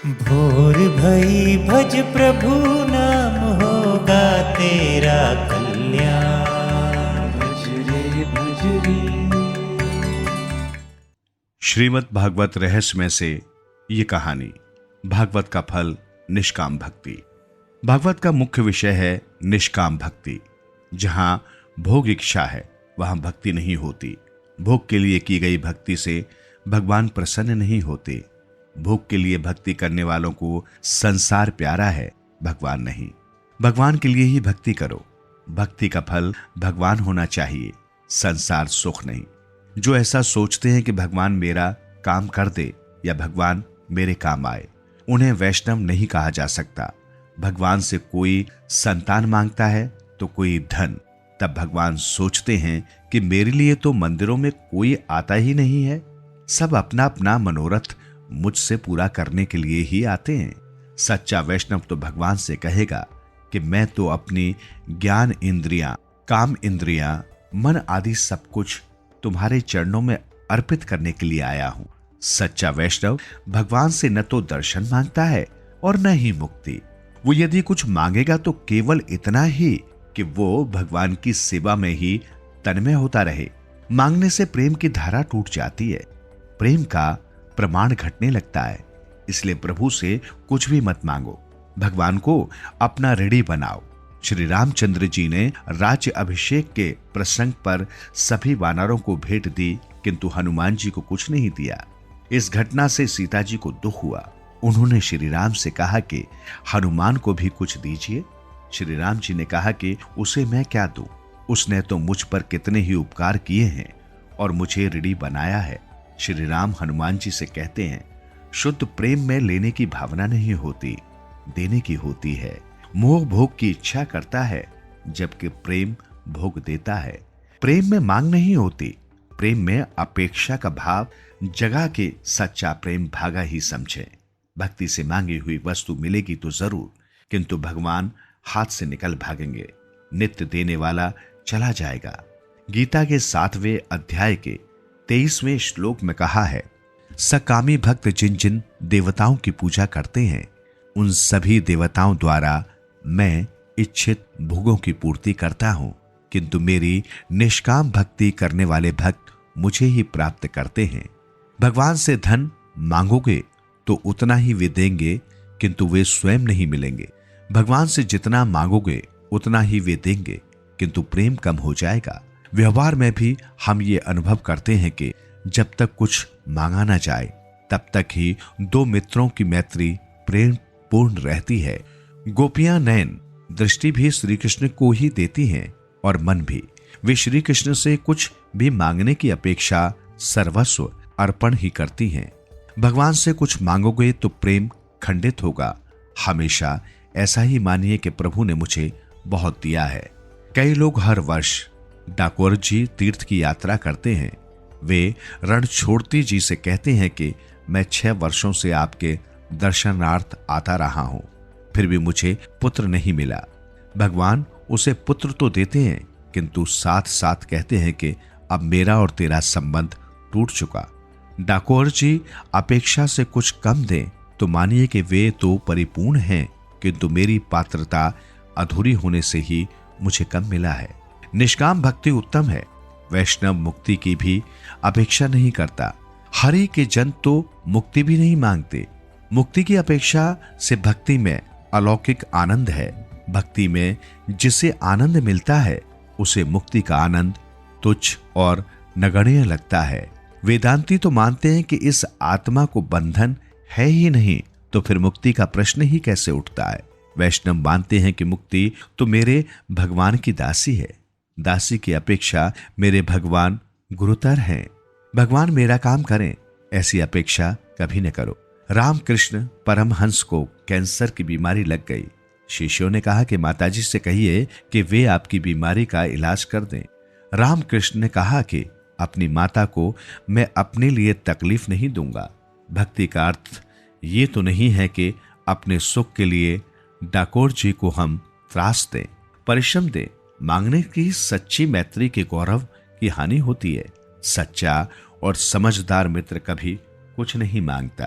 भोर भई भज प्रभु नाम होगा तेरा कल्याण। भज रे भज रे। श्रीमद् भागवत रहस्य में से ये कहानी। भागवत का फल निष्काम भक्ति। भागवत का मुख्य विषय है निष्काम भक्ति। जहां भोग इच्छा है वहां भक्ति नहीं होती। भोग के लिए की गई भक्ति से भगवान प्रसन्न नहीं होते। भोग के लिए भक्ति करने वालों को संसार प्यारा है, भगवान नहीं। भगवान के लिए ही भक्ति करो। भक्ति का फल भगवान होना चाहिए, संसार सुख नहीं। जो ऐसा सोचते हैं कि भगवान मेरा काम कर दे या भगवान मेरे काम आए, उन्हें वैष्णव नहीं कहा जा सकता। भगवान से कोई संतान मांगता है तो कोई धन, तब भगवान सोचते हैं कि मेरे लिए तो मंदिरों में कोई आता ही नहीं है। सब अपना अपना मनोरथ मुझसे पूरा करने के लिए ही आते हैं। सच्चा वैष्णव तो भगवान से कहेगा कि मैं तो अपनी ज्ञान इंद्रियां, काम इंद्रियां, मन आदि सब कुछ तुम्हारे चरणों में अर्पित करने के लिए आया हूं। सच्चा वैष्णव भगवान से न तो दर्शन मांगता है और न ही मुक्ति। वो यदि कुछ मांगेगा तो केवल इतना ही कि वो भगवान की सेवा में ही तन्मय होता रहे। मांगने से प्रेम की धारा टूट जाती है, प्रेम का प्रमाण घटने लगता है। इसलिए प्रभु से कुछ भी मत मांगो, भगवान को अपना ऋणी बनाओ। श्री रामचंद्र जी ने राज्य अभिषेक के प्रसंग पर सभी वानरों को भेंट दी, किंतु हनुमान जी को कुछ नहीं दिया। इस घटना से सीता जी को दुख हुआ। उन्होंने श्री राम से कहा कि हनुमान को भी कुछ दीजिए। श्री राम जी ने कहा कि उसे मैं क्या दूं, उसने तो मुझ पर कितने ही उपकार किए हैं और मुझे ऋणी बनाया है। श्री राम हनुमान जी से कहते हैं, शुद्ध प्रेम में लेने की भावना नहीं होती, देने की होती है। मोह भोग की इच्छा करता है, जबकि प्रेम भोग देता है। प्रेम में मांग नहीं होती, प्रेम में अपेक्षा का भाव जगा के सच्चा प्रेम भागा ही समझे। भक्ति से मांगी हुई वस्तु मिलेगी तो जरूर, किंतु भगवान हाथ से निकल भागेंगे। नित्य देने वाला चला जाएगा। गीता के 7वें अध्याय के 23वें श्लोक में कहा है, सकामी भक्त जिन जिन देवताओं की पूजा करते हैं, उन सभी देवताओं द्वारा मैं इच्छित भोगों की पूर्ति करता हूं, किंतु मेरी निष्काम भक्ति करने वाले भक्त मुझे ही प्राप्त करते हैं। भगवान से धन मांगोगे तो उतना ही वे देंगे, किंतु वे स्वयं नहीं मिलेंगे। भगवान से जितना मांगोगे उतना ही वे देंगे, किंतु प्रेम कम हो जाएगा। व्यवहार में भी हम ये अनुभव करते हैं कि जब तक कुछ मांगा ना जाए तब तक ही दो मित्रों की मैत्री प्रेम पूर्ण रहती है। गोपियां नयन दृष्टि भी श्री कृष्ण को ही देती हैं और मन भी। वे श्री कृष्ण से कुछ भी मांगने की अपेक्षा सर्वस्व अर्पण ही करती हैं। भगवान से कुछ मांगोगे तो प्रेम खंडित होगा। हमेशा ऐसा ही मानिए कि प्रभु ने मुझे बहुत दिया है। कई लोग हर वर्ष डाकोर जी तीर्थ की यात्रा करते हैं। वे रणछोड़ती जी से कहते हैं कि मैं 6 वर्षों से आपके दर्शनार्थ आता रहा हूं, फिर भी मुझे पुत्र नहीं मिला। भगवान उसे पुत्र तो देते हैं, किंतु साथ साथ कहते हैं कि अब मेरा और तेरा संबंध टूट चुका। डाकोर जी अपेक्षा से कुछ कम दें तो मानिए कि वे तो परिपूर्ण हैं, किंतु मेरी पात्रता अधूरी होने से ही मुझे कम मिला है। निष्काम भक्ति उत्तम है। वैष्णव मुक्ति की भी अपेक्षा नहीं करता। हरि के जन तो मुक्ति भी नहीं मांगते। मुक्ति की अपेक्षा से भक्ति में अलौकिक आनंद है। भक्ति में जिसे आनंद मिलता है उसे मुक्ति का आनंद तुच्छ और नगण्य लगता है। वेदांती तो मानते हैं कि इस आत्मा को बंधन है ही नहीं, तो फिर मुक्ति का प्रश्न ही कैसे उठता है। वैष्णव मानते हैं कि मुक्ति तो मेरे भगवान की दासी है। दासी की अपेक्षा मेरे भगवान गुरुतर हैं। भगवान मेरा काम करें, ऐसी अपेक्षा कभी न करो। रामकृष्ण परमहंस को कैंसर की बीमारी लग गई। शिष्यों ने कहा कि माताजी से कहिए कि वे आपकी बीमारी का इलाज कर दें। रामकृष्ण ने कहा कि अपनी माता को मैं अपने लिए तकलीफ नहीं दूंगा। भक्ति का अर्थ ये तो नहीं है कि अपने सुख के लिए डाकोर जी को हम त्रास दें, परिश्रम दें। मांगने की सच्ची मैत्री के गौरव की हानि होती है। सच्चा और समझदार मित्र कभी कुछ नहीं मांगता।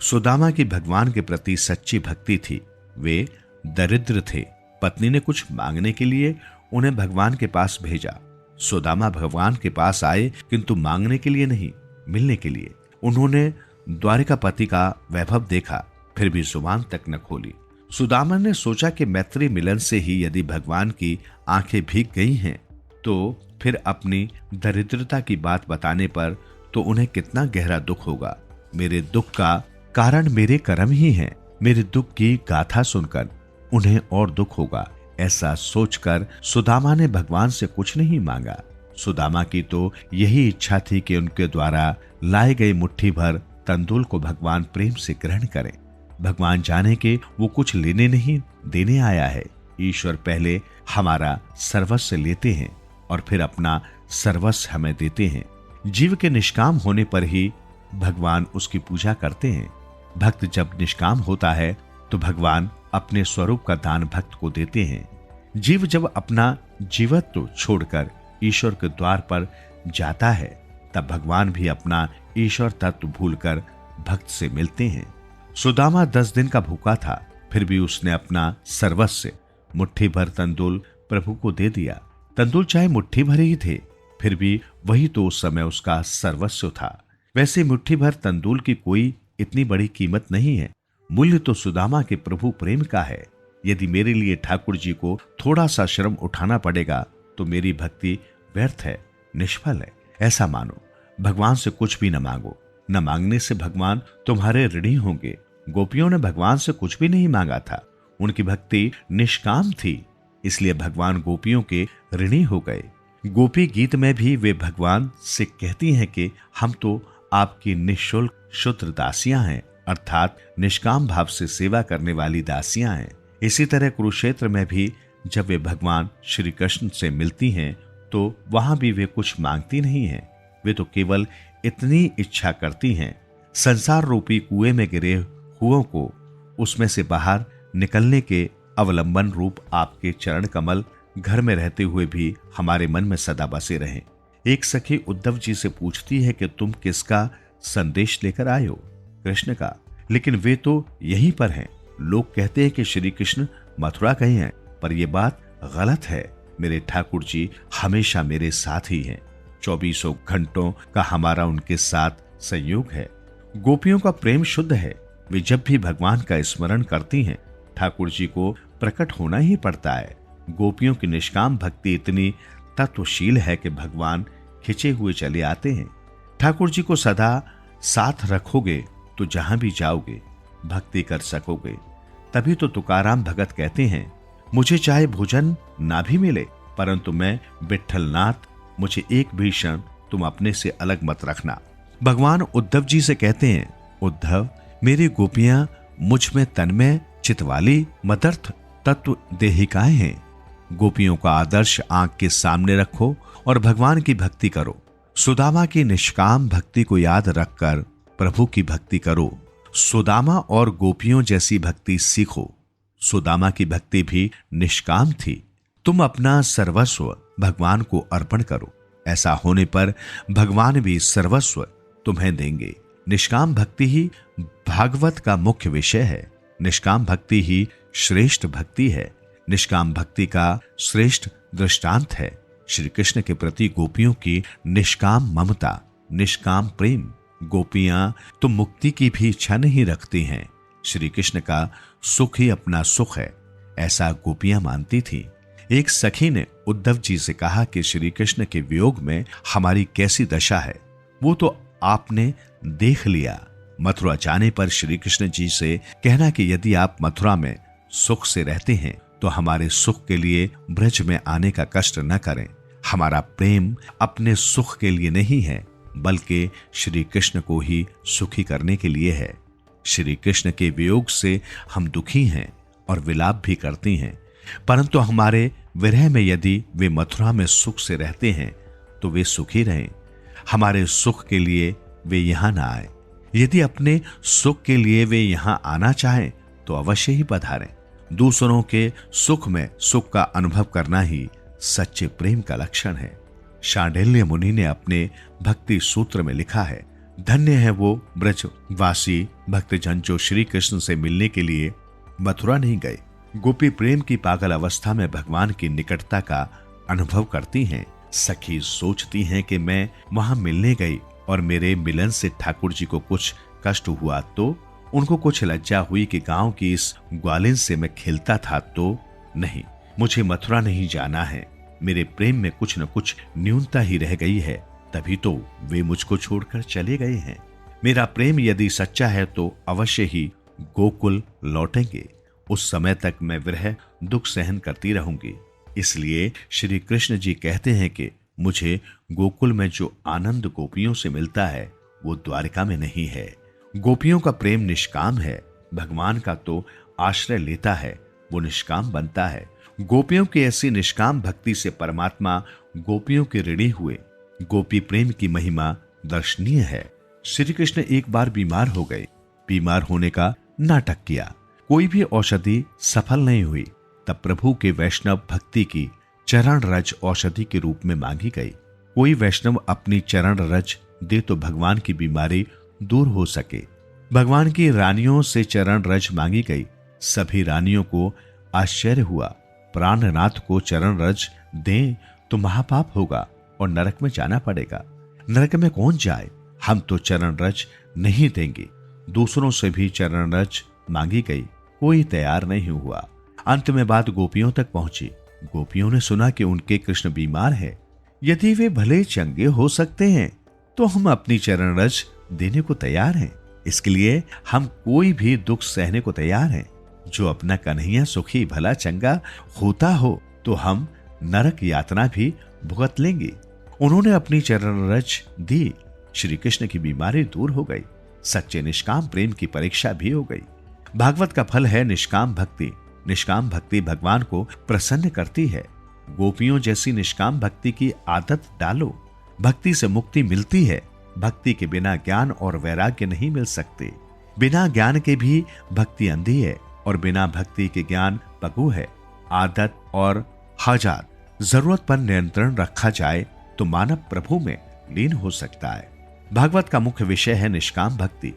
सुदामा की भगवान के प्रति सच्ची भक्ति थी। वे दरिद्र थे। पत्नी ने कुछ मांगने के लिए उन्हें भगवान के पास भेजा। सुदामा भगवान के पास आए, किंतु मांगने के लिए नहीं, मिलने के लिए। उन्होंने द्वारिकापति का वैभव देखा, फिर भी जुबान तक न खोली। सुदामा ने सोचा कि मैत्री मिलन से ही यदि भगवान की आंखें भीग गई हैं, तो फिर अपनी दरिद्रता की बात बताने पर तो उन्हें कितना गहरा दुख होगा। मेरे दुख का कारण मेरे कर्म ही हैं। मेरे दुख की गाथा सुनकर उन्हें और दुख होगा। ऐसा सोचकर सुदामा ने भगवान से कुछ नहीं मांगा। सुदामा की तो यही इच्छा थी कि उनके द्वारा लाए गए मुट्ठी भर तंदूल को भगवान प्रेम से ग्रहण करें। भगवान जाने के वो कुछ लेने नहीं देने आया है। ईश्वर पहले हमारा सर्वस्व लेते हैं और फिर अपना सर्वस्व हमें देते हैं। जीव के निष्काम होने पर ही भगवान उसकी पूजा करते हैं। भक्त जब निष्काम होता है तो भगवान अपने स्वरूप का दान भक्त को देते हैं। जीव जब अपना जीवत्व छोड़कर ईश्वर के द्वार पर जाता है, तब भगवान भी अपना ईश्वर तत्व भूलकर भक्त से मिलते हैं। सुदामा 10 दिन का भूखा था, फिर भी उसने अपना सर्वस्व मुट्ठी भर तंदूल प्रभु को दे दिया। तंदूल चाहे मुट्ठी भर ही थे, फिर भी वही तो उस समय उसका सर्वस्व था। वैसे मुट्ठी भर तंदूल की कोई इतनी बड़ी कीमत नहीं है। मूल्य तो सुदामा के प्रभु प्रेम का है। यदि मेरे लिए ठाकुर जी को थोड़ा सा श्रम उठाना पड़ेगा तो मेरी भक्ति व्यर्थ है, निष्फल है, ऐसा मानो। भगवान से कुछ भी न मांगो। न मांगने से भगवान तुम्हारे ऋणी होंगे। गोपियों ने भगवान से कुछ भी नहीं मांगा था। उनकी भक्ति निष्काम थी, इसलिए भगवान गोपियों के ऋणी हो गए। गोपी गीत में भी वे भगवान से कहती हैं कि हम तो आपकी निःशुल्क शुद्ध दासियां हैं, अर्थात निष्काम भाव से सेवा करने वाली दासियां हैं। इसी तरह कुरुक्षेत्र में भी जब वे भगवान श्री कृष्ण से मिलती हैं तो वहां भी वे कुछ मांगती नहीं हैं। वे तो केवल इतनी इच्छा करती हैं, संसार रूपी कुएं में गिरे हुओं को उसमें से बाहर निकलने के अवलंबन रूप आपके चरण कमल घर में रहते हुए भी हमारे मन में सदा बसे रहें। एक सखी उद्धव जी से पूछती है कि तुम किसका संदेश लेकर आए हो? कृष्ण का। लेकिन वे तो यहीं पर हैं। लोग कहते हैं कि श्री कृष्ण मथुरा कहीं हैं, पर यह बात गलत है। मेरे ठाकुर जी हमेशा मेरे साथ ही हैं। 24 घंटों का हमारा उनके साथ संयोग है। गोपियों का प्रेम शुद्ध है। वे जब भी भगवान का स्मरण करती हैं, ठाकुर जी को प्रकट होना ही पड़ता है। गोपियों की निष्काम भक्ति इतनी तत्वशील है कि भगवान खिंचे हुए चले आते हैं। ठाकुर जी को सदा साथ रखोगे तो जहां भी जाओगे भक्ति कर सकोगे। तभी तो तुकाराम भगत कहते हैं, मुझे चाहे भोजन ना भी मिले, परंतु मैं विठ्ठलनाथ, मुझे एक भी क्षण तुम अपने से अलग मत रखना। भगवान उद्धव जी से कहते हैं, उद्धव, मेरी गोपियां मुझ में तन्मय चितवाली मदर्थ तत्व देहिकाएं हैं। गोपियों का आदर्श आंख के सामने रखो और भगवान की भक्ति करो। सुदामा की निष्काम भक्ति को याद रखकर प्रभु की भक्ति करो। सुदामा और गोपियों जैसी भक्ति सीखो। सुदामा की भक्ति भी निष्काम थी। तुम अपना सर्वस्व भगवान को अर्पण करो। ऐसा होने पर भगवान भी सर्वस्व तुम्हें देंगे। निष्काम भक्ति ही भागवत का मुख्य विषय है। निष्काम भक्ति ही श्रेष्ठ भक्ति है। निष्काम भक्ति का श्रेष्ठ दृष्टांत है श्री कृष्ण के प्रति गोपियों की निष्काम ममता, निष्काम प्रेम। गोपियां तो मुक्ति की भी इच्छा नहीं रखती हैं। श्री कृष्ण का सुख ही अपना सुख है, ऐसा गोपियां मानती थी। एक सखी ने उद्धव जी से कहा कि श्री कृष्ण के वियोग में हमारी कैसी दशा है, वो तो आपने देख लिया। मथुरा जाने पर श्री कृष्ण जी से कहना कि यदि आप मथुरा में सुख से रहते हैं तो हमारे सुख के लिए ब्रज में आने का कष्ट न करें। हमारा प्रेम अपने सुख के लिए नहीं है, बल्कि श्री कृष्ण को ही सुखी करने के लिए है। श्री कृष्ण के वियोग से हम दुखी हैं और विलाप भी करती हैं, परंतु हमारे विरह में यदि वे मथुरा में सुख से रहते हैं तो वे सुखी रहें। हमारे सुख के लिए वे यहां ना आए। यदि अपने सुख के लिए वे यहां आना चाहें तो अवश्य ही पधारें। दूसरों के सुख में सुख का अनुभव करना ही सच्चे प्रेम का लक्षण है। शांडिल्य मुनि ने अपने भक्ति सूत्र में लिखा है, धन्य है वो ब्रजवासी भक्तजन जो श्री कृष्ण से मिलने के लिए मथुरा नहीं गए। गोपी प्रेम की पागल अवस्था में भगवान की निकटता का अनुभव करती हैं। सखी सोचती हैं कि मैं वहां मिलने गई और मेरे मिलन से ठाकुर जी को कुछ कष्ट हुआ तो, उनको कुछ लज्जा हुई कि गांव की इस ग्वालिन से मैं खेलता था तो। नहीं, मुझे मथुरा नहीं जाना है। मेरे प्रेम में कुछ न कुछ न्यूनता ही रह गई है, तभी तो वे मुझको छोड़कर चले गए हैं। मेरा प्रेम यदि सच्चा है तो अवश्य ही गोकुल लौटेंगे। उस समय तक मैं विरह दुख सहन करती रहूंगी। इसलिए श्री कृष्ण जी कहते हैं कि मुझे गोकुल में जो आनंद गोपियों से मिलता है वो द्वारिका में नहीं है। गोपियों का प्रेम निष्काम है, भगवान का तो आश्रय लेता है, वो निष्काम बनता है। गोपियों की ऐसी निष्काम भक्ति से परमात्मा गोपियों के ऋणी हुए। गोपी प्रेम की महिमा दर्शनीय है। श्री कृष्ण एक बार बीमार हो गए। बीमार होने का नाटक किया, कोई भी औषधि सफल नहीं हुई। तब प्रभु के वैष्णव भक्ति की चरण रज औषधि के रूप में मांगी गई। कोई वैष्णव अपनी चरण रज दे तो भगवान की बीमारी दूर हो सके। भगवान की रानियों से चरण रज मांगी गई। सभी रानियों को आश्चर्य हुआ। प्राणनाथ को चरण रज दें तो महापाप होगा और नरक में जाना पड़ेगा। नरक में कौन जाए? हम तो चरण रज नहीं देंगे। दूसरों से भी चरण रज मांगी गई, कोई तैयार नहीं हुआ। अंत में बात गोपियों तक पहुंची। गोपियों ने सुना कि उनके कृष्ण बीमार है। यदि वे भले चंगे हो सकते हैं तो हम अपनी चरण रज देने को तैयार हैं। इसके लिए हम कोई भी दुख सहने को तैयार हैं। जो अपना कन्हैया सुखी भला चंगा होता हो तो हम नरक यातना भी भुगत लेंगे। उन्होंने अपनी चरण रज दी। श्री कृष्ण की बीमारी दूर हो गई। सच्चे निष्काम प्रेम की परीक्षा भी हो गई। भागवत का फल है निष्काम भक्ति। निष्काम भक्ति भगवान को प्रसन्न करती है। गोपियों जैसी निष्काम भक्ति की आदत डालो। भक्ति से मुक्ति मिलती है। भक्ति के बिना ज्ञान और वैराग्य नहीं मिल सकते। बिना ज्ञान के भी भक्ति अंधी है और बिना भक्ति के ज्ञान पगु है। आदत और हाजात जरूरत पर नियंत्रण रखा जाए तो मानव प्रभु में लीन हो सकता है। भागवत का मुख्य विषय है निष्काम भक्ति।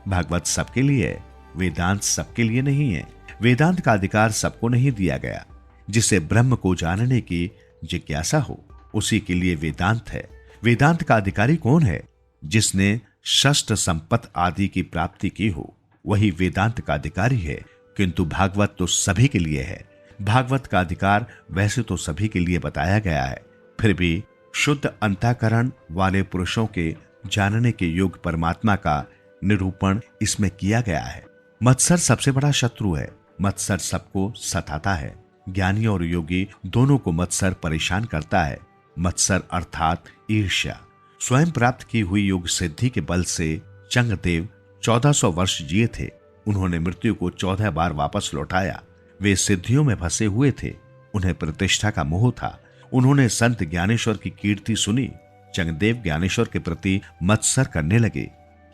भागवत सबके लिए है, वेदांत सबके लिए नहीं है। वेदांत का अधिकार सबको नहीं दिया गया। जिसे ब्रह्म को जानने की जिज्ञासा हो उसी के लिए वेदांत है। वेदांत का अधिकारी कौन है? जिसने षष्ठ संपत्ति आदि की प्राप्ति की हो वही वेदांत का अधिकारी है। किंतु भागवत तो सभी के लिए है। भागवत का अधिकार वैसे तो सभी के लिए बताया गया है, फिर भी शुद्ध अंतःकरण वाले पुरुषों के जानने के योग्य परमात्मा का निरूपण इसमें किया गया है। मत्सर सबसे बड़ा शत्रु है। मत्सर सबको सताता है। ज्ञानी और योगी दोनों को मत्सर परेशान करता है। मत्सर अर्थात ईर्ष्या। स्वयं प्राप्त की हुई योग सिद्धि के बल से चंगदेव 1400 वर्ष जिए थे। उन्होंने मृत्यु को 14 बार वापस लौटाया। वे सिद्धियों में फंसे हुए थे। उन्हें प्रतिष्ठा का मोह था। उन्होंने संत ज्ञानेश्वर की कीर्ति सुनी। चंगदेव ज्ञानेश्वर के प्रति मत्सर करने लगे।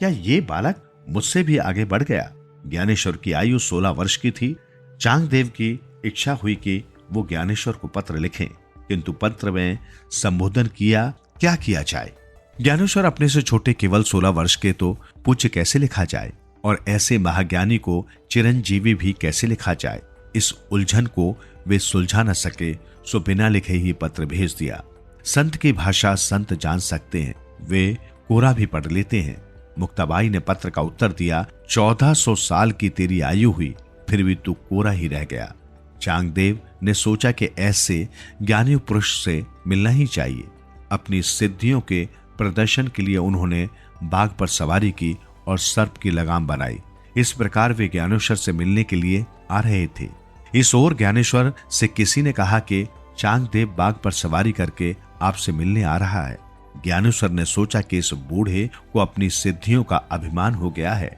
क्या ये बालक मुझसे भी आगे बढ़ गया? ज्ञानेश्वर की आयु 16 वर्ष की थी। चांगदेव की इच्छा हुई कि वो ज्ञानेश्वर को पत्र लिखें, किंतु पत्र में संबोधन क्या किया जाए? ज्ञानेश्वर अपने से छोटे केवल 16 वर्ष के, तो पूज्य कैसे लिखा जाए और ऐसे महाज्ञानी को चिरंजीवी भी कैसे लिखा जाए? इस उलझन को वे सुलझा न सके, सो बिना लिखे ही पत्र भेज दिया। संत की भाषा संत जान सकते हैं, वे कोरा भी पढ़ लेते हैं। मुक्ताबाई ने पत्र का उत्तर दिया, 1400 साल की तेरी आयु हुई, फिर भी तू कोरा ही रह गया। चांगदेव ने सोचा कि ऐसे ज्ञानी पुरुष से मिलना ही चाहिए। अपनी सिद्धियों के प्रदर्शन के लिए उन्होंने बाघ पर सवारी की और सर्प की लगाम बनाई। इस प्रकार वे ज्ञानेश्वर से मिलने के लिए आ रहे थे। इस ओर ज्ञानेश्वर से किसी ने कहा कि चांगदेव बाघ पर सवारी करके आपसे मिलने आ रहा है। ज्ञानेश्वर ने सोचा कि इस बूढ़े को अपनी सिद्धियों का अभिमान हो गया है।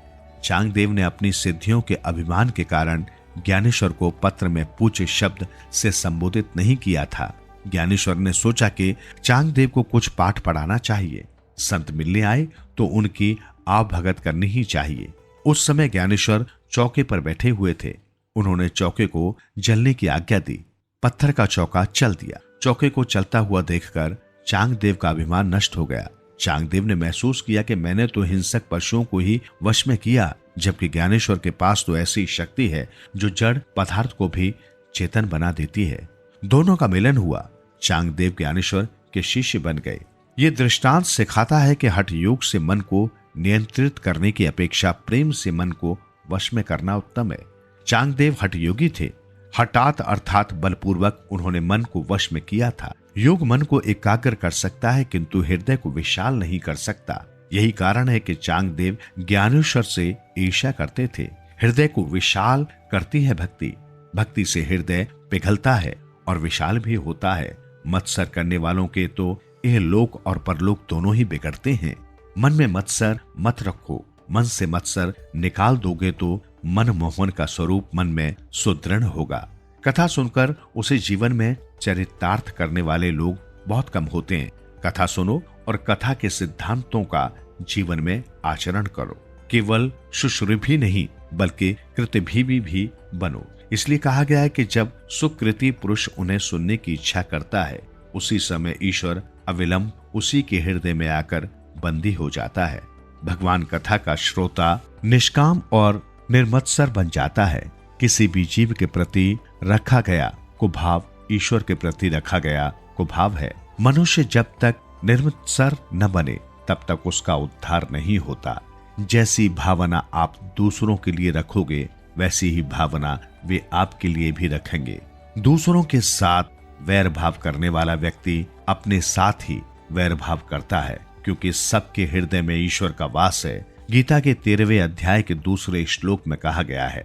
चांगदेव ने अपनी सिद्धियों के अभिमान के कारण ज्ञानेश्वर को पत्र में पूज्य शब्द से संबोधित नहीं किया था। ज्ञानेश्वर ने सोचा कि चांगदेव को कुछ पाठ पढ़ाना चाहिए। संत मिलने आए तो उनकी आवभगत करनी ही चाहिए। उस समय ज्ञानेश्वर चौके पर बैठे हुए थे। उन्होंने चौके को जलने की आज्ञा दी। पत्थर का चौका चल दिया। चौके को चलता हुआ देखकर चांगदेव का अभिमान नष्ट हो गया। चांगदेव ने महसूस किया कि मैंने तो हिंसक पशुओं को ही वश में किया, जबकि ज्ञानेश्वर के पास तो ऐसी शक्ति है जो जड़ पदार्थ को भी चेतन बना देती है। दोनों का मिलन हुआ। चांगदेव ज्ञानेश्वर के शिष्य बन गए। ये दृष्टांत सिखाता है कि हठ योग से मन को नियंत्रित करने की अपेक्षा प्रेम से मन को वश में करना उत्तम है। चांगदेव हठ योगी थे। हठात अर्थात बलपूर्वक उन्होंने मन को वश में किया था। योग मन को एकाग्र कर सकता है किंतु हृदय को विशाल नहीं कर सकता। यही कारण है कि चांगदेव ज्ञानेश्वर से ईर्ष्या करते थे। हृदय को विशाल करती है भक्ति। भक्ति से हृदय पिघलता है और विशाल भी होता है। मत्सर करने वालों के तो यह लोक और परलोक दोनों ही बिगड़ते हैं। मन में मत्सर मत रखो। मन से मत्सर निकाल दोगे तो मन मोहन का स्वरूप मन में सुदृढ़ होगा। कथा सुनकर उसे जीवन में चरितार्थ करने वाले लोग बहुत कम होते हैं। कथा सुनो और कथा के सिद्धांतों का जीवन में आचरण करो। केवल शुश्रूषी नहीं बल्कि कृतभी भी बनो। इसलिए कहा गया है कि जब सुकृति पुरुष उन्हें सुनने की इच्छा करता है, उसी समय ईश्वर अविलंब उसी के हृदय में आकर बंदी हो जाता है। भगवान कथा का श्रोता निष्काम और निर्मत्सर बन जाता है। किसी भी जीव के प्रति रखा गया कुभाव ईश्वर के प्रति रखा गया कुभाव है। मनुष्य जब तक निर्मत्सर न बने तब तक उसका उद्धार नहीं होता। जैसी भावना आप दूसरों के लिए रखोगे वैसी ही भावना वे आपके लिए भी रखेंगे। दूसरों के साथ वैर भाव करने वाला व्यक्ति अपने साथ ही वैर भाव करता है, क्योंकि सबके हृदय में ईश्वर का वास है। गीता के 13वें अध्याय के 2 श्लोक में कहा गया है,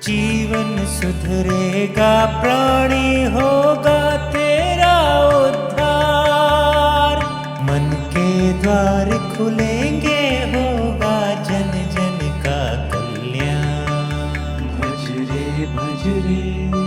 जीवन सुधरेगा प्राणी होगा तेरा उद्धार, मन के द्वार खुलेंगे होगा जन जन का कल्याण। भज रे